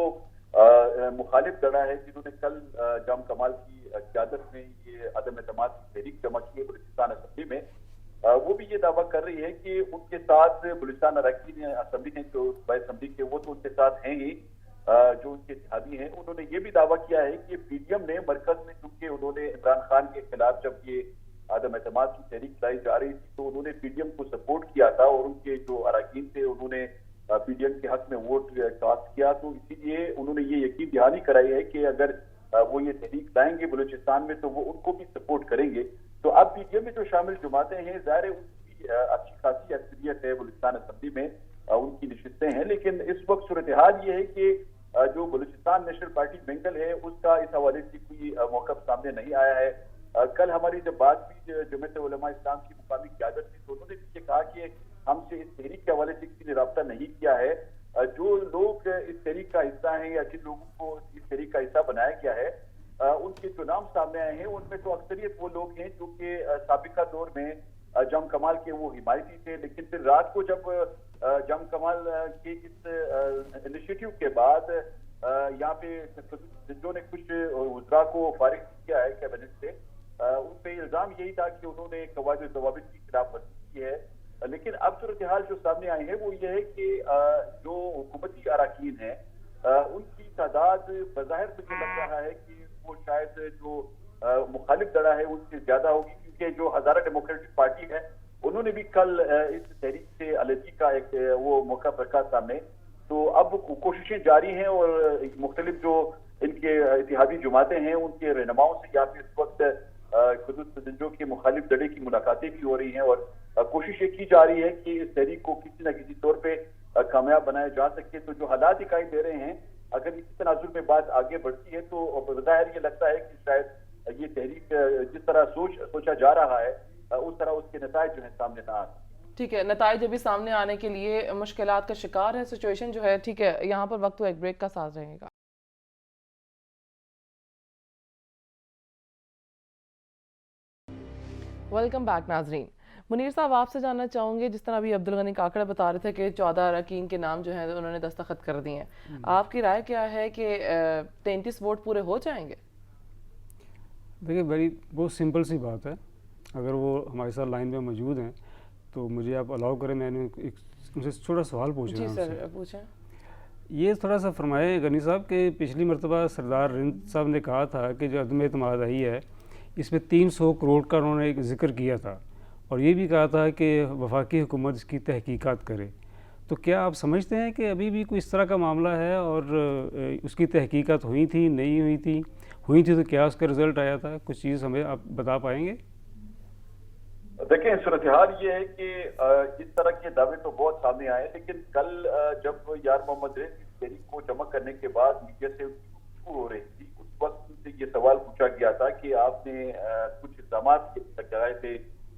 مخالف دڑا ہے جنہوں نے کل جام کمال کی قیادت میں یہ عدم اعتماد کی تحریک جمع کی ہے بلوچستان اسمبلی میں، وہ بھی یہ دعویٰ کر رہی ہے کہ ان کے ساتھ بلوچستان اراکین اسمبلی ہیں جو صوبائی اسمبلی کے، وہ تو ان کے ساتھ ہیں ہی، جو ان کے اتحادی ہیں، انہوں نے یہ بھی دعویٰ کیا ہے کہ پی ڈی ایم نے مرکز میں، چونکہ انہوں نے عمران خان کے خلاف جب یہ عدم اعتماد کی تحریک لائی جا رہی تھی تو انہوں نے پی ڈی ایم کو سپورٹ کیا تھا، اور ان کے جو اراکین تھے انہوں نے پی ڈی ایم کے حق میں ووٹ کاسٹ کیا، تو اسی لیے انہوں نے یہ یقین دہانی کرائی ہے کہ اگر وہ یہ تحریک لائیں گے بلوچستان میں تو وہ ان کو بھی سپورٹ کریں گے۔ تو اب پی ڈی ایم میں جو شامل جماعتیں ہیں، ظاہر ہے ان کی اچھی خاصی اکثریت ہے بلوچستان اسمبلی میں، ان کی نشستیں ہیں، لیکن اس وقت صورتحال یہ ہے کہ جو بلوچستان نیشنل پارٹی بنگل ہے اس کا اس حوالے سے کوئی موقف سامنے نہیں آیا ہے۔ کل ہماری جب بات ہوئی جمعیت علماء اسلام کی مقامی قیادت سے، تو انہوں نے بھی یہ کہا کہ ہم سے اس تحریک کے حوالے سے کسی نے رابطہ نہیں کیا ہے، جو لوگ اس تحریک کا حصہ ہیں یا جن لوگوں کو اس تحریک کا حصہ بنایا گیا ہے ان کے جو نام سامنے آئے ہیں ان میں تو اکثریت وہ لوگ ہیں جو کہ سابقہ دور میں جام کمال کے وہ حمایتی تھے، لیکن پھر رات کو جب جام کمال کے اس انیشیٹو کے بعد یہاں پہ جو نے کچھ وزراء کو فارغ کیا ہے کیبنٹ سے، ان پہ الزام یہی تھا کہ انہوں نے قواعد و ضوابط کی خلاف ورزی کی ہے، لیکن اب صورتحال جو سامنے آئی ہے وہ یہ ہے کہ جو حکومتی اراکین ہیں ان کی تعداد بظاہر مجھے لگ رہا ہے کہ وہ شاید جو مخالف دڑا ہے ان سے زیادہ ہوگی، کیونکہ جو ہزارہ ڈیموکریٹک پارٹی ہے انہوں نے بھی کل اس تحریک سے علیحدگی کا ایک وہ موقع رکھا سامنے، تو اب کوششیں جاری ہیں اور مختلف جو ان کے اتحادی جماعتیں ہیں ان کے رہنماؤں سے یہاں پہ اس وقت قدس پسندوں کے مخالف دڑے کی ملاقاتیں بھی ہو رہی ہیں، اور کوشش یہ کی جا رہی ہے کہ اس تحریک کو کسی نہ کسی طور پہ کامیاب بنایا جا سکے۔ تو جو حالات دکھائی دے رہے ہیں اگر اسی تناظر میں بات آگے بڑھتی ہے تو بظاہر یہ لگتا ہے کہ شاید یہ تحریک جس طرح سوچا جا رہا ہے اس طرح اس کے نتائج جو ہیں سامنے نہ آتے۔ ٹھیک ہے، نتائج ابھی سامنے آنے کے لیے مشکلات کا شکار ہے سچویشن جو ہے، ٹھیک ہے یہاں پر وقت ایک بریک کا ساتھ رہے گا۔ ویلکم بیک ناظرین۔ منیر صاحب آپ سے جاننا چاہوں گے، جس طرح ابھی عبدالغنی کاکڑ بتا رہے تھے کہ 14 اراکین کے نام جو ہیں انہوں نے دستخط کر دیے ہیں، آپ کی رائے کیا ہے کہ 33 ووٹ پورے ہو جائیں گے؟ دیکھیے بہت سمپل سی بات ہے، اگر وہ ہمارے ساتھ لائن میں موجود ہیں تو مجھے آپ الاؤ کریں، میں نے ان سے چھوٹا سوال پوچھنا ہے۔ جی سر پوچھیں۔ یہ تھوڑا سا فرمائے غنی صاحب کہ پچھلی مرتبہ سردار رند صاحب نے کہا تھا کہ جو عدم اعتماد آئی ہے اس میں 300 کروڑ کا انہوں نے ایک ذکر کیا تھا، اور یہ بھی کہا تھا کہ وفاقی حکومت اس کی تحقیقات کرے، تو کیا آپ سمجھتے ہیں کہ ابھی بھی کوئی اس طرح کا معاملہ ہے، اور اس کی تحقیقات ہوئی تھی نہیں ہوئی تھی تو کیا اس کا رزلٹ آیا تھا؟ کچھ چیز ہمیں آپ بتا پائیں گے؟ دیکھیں صورتحال یہ ہے کہ اس طرح کے دعوے تو بہت سامنے آئے، لیکن کل جب یار محمد ریز کی تحریک کو جمع کرنے کے بعد میڈیا سے گفتگو ہو رہی تھی، اس وقت سے یہ سوال پوچھا گیا تھا کہ آپ نے کچھ الزامات لگائے تھے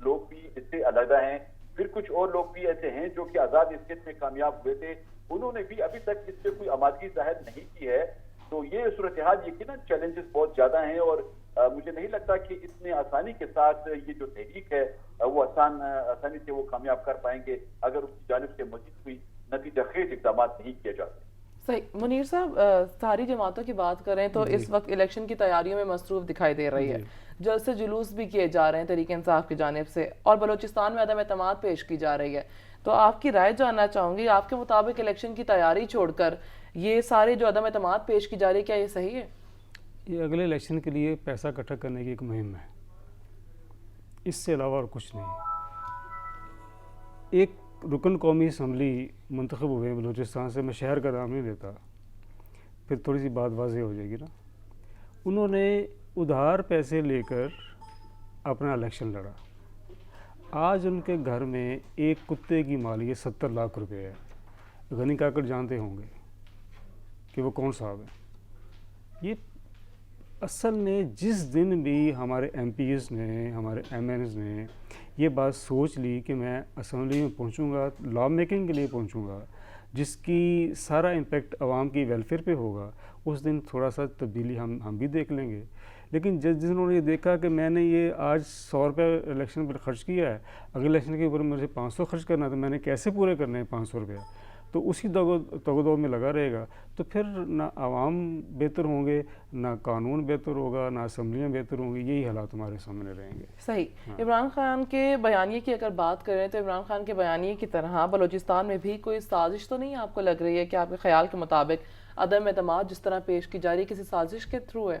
لوگ بھی اس سے علیحدہ ہیں. پھر کچھ اور لوگ بھی ایسے ہیں جو کہ آزاد اسکت میں کامیاب ہوئے تھے, انہوں نے بھی ابھی تک اس پہ کوئی آمادگی ظاہر نہیں کی ہے. تو یہ صورتحال یقیناً چیلنجز بہت زیادہ ہیں, اور مجھے نہیں لگتا کہ اتنے آسانی کے ساتھ یہ جو تحریک ہے وہ آسانی سے وہ کامیاب کر پائیں گے اگر اس کی جانب سے مزید کوئی نتیجہ خیز اقدامات نہیں کیے جاتے. صحیح. منیر صاحب, ساری جماعتوں کی بات کریں تو اس وقت الیکشن کی تیاریوں میں مصروف دکھائی دے رہی ہے. جلد سے جلوس بھی کیے جا رہے ہیں تحریک انصاف کی جانب سے, اور بلوچستان میں عدم اعتماد پیش کی جا رہی ہے. تو آپ کی رائے جاننا چاہوں گی, آپ کے مطابق الیکشن کی تیاری چھوڑ کر یہ سارے جو عدم اعتماد پیش کی جا رہی ہے, کیا یہ صحیح ہے؟ یہ اگلے الیکشن کے لیے پیسہ اکٹھا کرنے کی ایک مہم ہے, اس سے علاوہ اور کچھ نہیں. ایک رکن قومی اسمبلی منتخب ہوئے بلوچستان سے, میں شہر کا نام نہیں لیتا, پھر تھوڑی سی بات واضح ہو جائے گی نا. انہوں نے ادھار پیسے لے کر اپنا الیکشن لڑا. آج ان کے گھر میں ایک کتے کی مالیت 70 لاکھ روپے ہے. غنی کاکڑ جانتے ہوں گے کہ وہ کون صاحب ہیں. یہ اصل میں جس دن بھی ہمارے ایم پیز نے, ہمارے ایم این ایز نے یہ بات سوچ لی کہ میں اسمبلی میں پہنچوں گا, لا میکنگ کے لیے پہنچوں گا, جس کی سارا امپیکٹ عوام کی ویلفیئر پہ ہوگا, اس دن تھوڑا سا تبدیلی ہم بھی دیکھ لیں گے. لیکن جس انہوں نے یہ دیکھا کہ میں نے یہ آج 100 روپے الیکشن پر خرچ کیا ہے, اگلے الیکشن کے اوپر مجھے 500 خرچ کرنا ہے, تو میں نے کیسے پورے کرنے ہیں 500 روپے, تو اسی دو میں لگا رہے گا, تو پھر نہ عوام بہتر ہوں گے, نہ قانون بہتر ہوگا, نہ اسمبلیاں بہتر ہوں گی. یہی حالات ہمارے سامنے رہیں گے. صحیح. عمران خان کے بیانیے کی اگر بات کریں تو عمران خان کے بیانیے کی طرح بلوچستان میں بھی کوئی سازش تو نہیں آپ کو لگ رہی ہے کہ آپ کے خیال کے مطابق عدم اعتماد جس طرح پیش کی جا رہی ہے کسی سازش کے تھرو ہے؟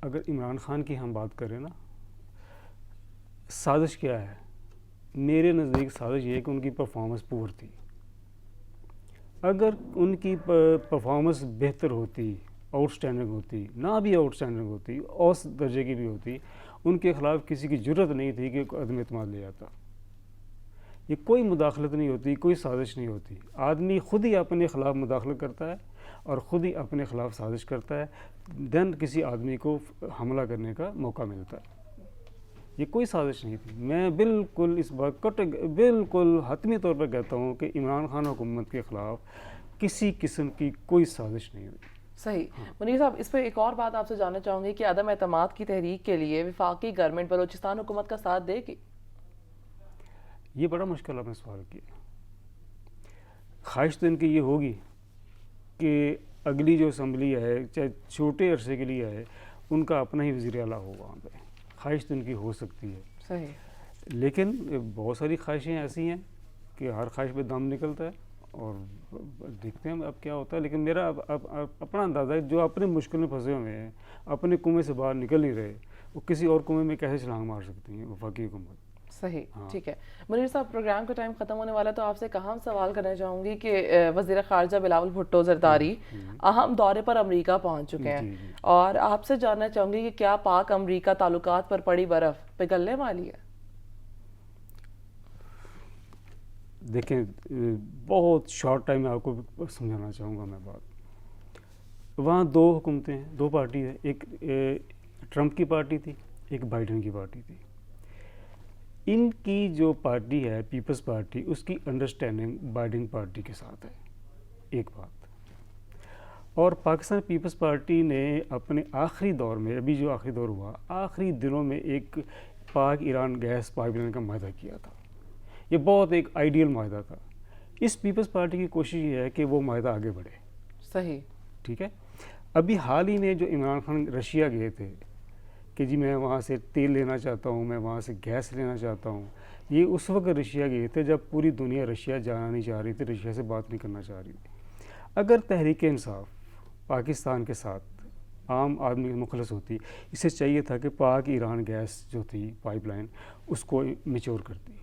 اگر عمران خان کی ہم بات کریں نا, سازش کیا ہے, میرے نزدیک سازش یہ ہے کہ ان کی پرفارمنس پور تھی. اگر ان کی پرفارمنس بہتر ہوتی, آؤٹ اسٹینڈنگ ہوتی, نہ بھی آؤٹ اسٹینڈنگ ہوتی, اوسط درجے کی بھی ہوتی, ان کے خلاف کسی کی جرت نہیں تھی کہ عدم اعتماد لے آتا. یہ کوئی مداخلت نہیں ہوتی, کوئی سازش نہیں ہوتی. آدمی خود ہی اپنے خلاف مداخلت کرتا ہے اور خود ہی اپنے خلاف سازش کرتا ہے, دین کسی آدمی کو حملہ کرنے کا موقع ملتا ہے. یہ کوئی سازش نہیں تھی. میں بالکل اس بات بالکل حتمی طور پر کہتا ہوں کہ عمران خان حکومت کے خلاف کسی قسم کی کوئی سازش نہیں ہوئی. صحیح. منیر صاحب, اس پہ ایک اور بات آپ سے جاننا چاہوں گی کہ عدم اعتماد کی تحریک کے لیے وفاقی گورنمنٹ بلوچستان حکومت کا ساتھ دے گی؟ یہ بڑا مشکل آپ نے سوال کیا. خواہش تو ان کی یہ ہوگی کہ اگلی جو اسمبلی ہے, چاہے چھوٹے عرصے کے لیے ہے, ان کا اپنا ہی وزیر اعلیٰ ہوگا وہاں پہ. خواہش تو ان کی ہو سکتی ہے. صحیح. لیکن بہت ساری خواہشیں ایسی ہیں کہ ہر خواہش پہ دم نکلتا ہے, اور دیکھتے ہیں اب کیا ہوتا ہے. لیکن میرا اپنا اندازہ ہے, جو اپنے مشکل میں پھنسے ہوئے ہیں, اپنے کنویں سے باہر نکل نہیں رہے, وہ کسی اور کنویں میں کیسے چھلانگ مار سکتی ہیں وفاقی حکومت. صحیح. ٹھیک ہے منیر صاحب, پروگرام کا ٹائم ختم ہونے والا, تو آپ سے ایک اہم سوال کرنا چاہوں گی کہ وزیر خارجہ بلاول بھٹو زرداری اہم دورے پر امریکہ پہنچ چکے ہیں, اور آپ سے جاننا چاہوں گی کہ کیا پاک امریکہ تعلقات پر پڑی برف پگھلنے والی ہے؟ دیکھیں, بہت شارٹ ٹائم میں آپ کو سمجھانا چاہوں گا میں بات. وہاں دو حکومتیں ہیں, دو پارٹی ہے, ایک ٹرمپ کی پارٹی تھی, ایک بائیڈن کی پارٹی تھی. ان کی جو پارٹی ہے پیپلز پارٹی, اس کی انڈرسٹینڈنگ بائیڈن پارٹی کے ساتھ ہے, ایک بات. اور پاکستان پیپلز پارٹی نے اپنے آخری دور میں, ابھی جو آخری دور ہوا, آخری دنوں میں ایک پاک ایران گیس پائپ لائن کا معاہدہ کیا تھا. یہ بہت ایک آئیڈیل معاہدہ تھا. اس پیپلز پارٹی کی کوشش یہ ہے کہ وہ معاہدہ آگے بڑھے. صحیح. ٹھیک ہے. ابھی حال ہی میں جو عمران خان رشیا گئے تھے کہ جی میں وہاں سے تیل لینا چاہتا ہوں, میں وہاں سے گیس لینا چاہتا ہوں, یہ اس وقت رشیا گئے تھے جب پوری دنیا رشیا جانا نہیں چاہ رہی تھی, رشیا سے بات نہیں کرنا چاہ رہی تھی. اگر تحریک انصاف پاکستان کے ساتھ عام آدمی مخلص ہوتی, اسے چاہیے تھا کہ پاک ایران گیس جو تھی پائپ لائن, اس کو میچور کرتی,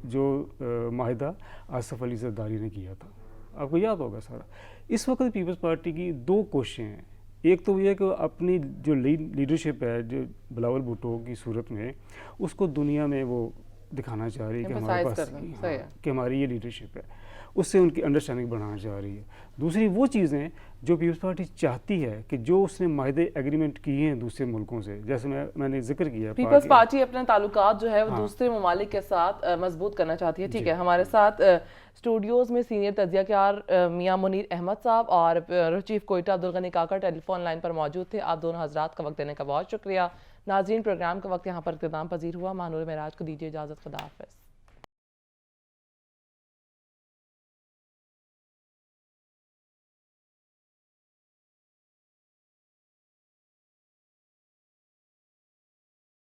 جو معاہدہ آصف علی زرداری نے کیا تھا. آپ کو یاد ہوگا سارا. اس وقت پیپلز پارٹی کی دو کوششیں ہیں. ایک تو یہ کہ اپنی جو لیڈرشپ ہے جو بلاول بھٹو کی صورت میں, اس کو دنیا میں وہ دکھانا چاہ رہی ہے کہ ہمارے پاس کہ ہماری یہ لیڈرشپ ہے. اس سے ان کی انڈرسٹینڈنگ بڑھانا چاہ رہی ہے. دوسری وہ چیزیں جو پیپلز پارٹی چاہتی ہے کہ جو اس نے معاہدے ایگریمنٹ کیے ہیں دوسرے ملکوں سے, جیسے میں نے ذکر کیا, پیپلز پارٹی اپنے تعلقات جو ہے وہ دوسرے ممالک کے ساتھ مضبوط کرنا چاہتی ہے. ٹھیک ہے, ہمارے ساتھ اسٹوڈیوز میں سینئر تجزیہ کار میاں منیر احمد صاحب اور چیف کوئٹہ عبدالغنی کاکڑ ٹیلی فون لائن پر موجود تھے. آپ دونوں حضرات کا وقت دینے کا بہت شکریہ. ناظرین, پروگرام کا وقت یہاں پر اختتام پذیر ہوا. ماہنور معراج کو دیجیے اجازت. خدا حافظ.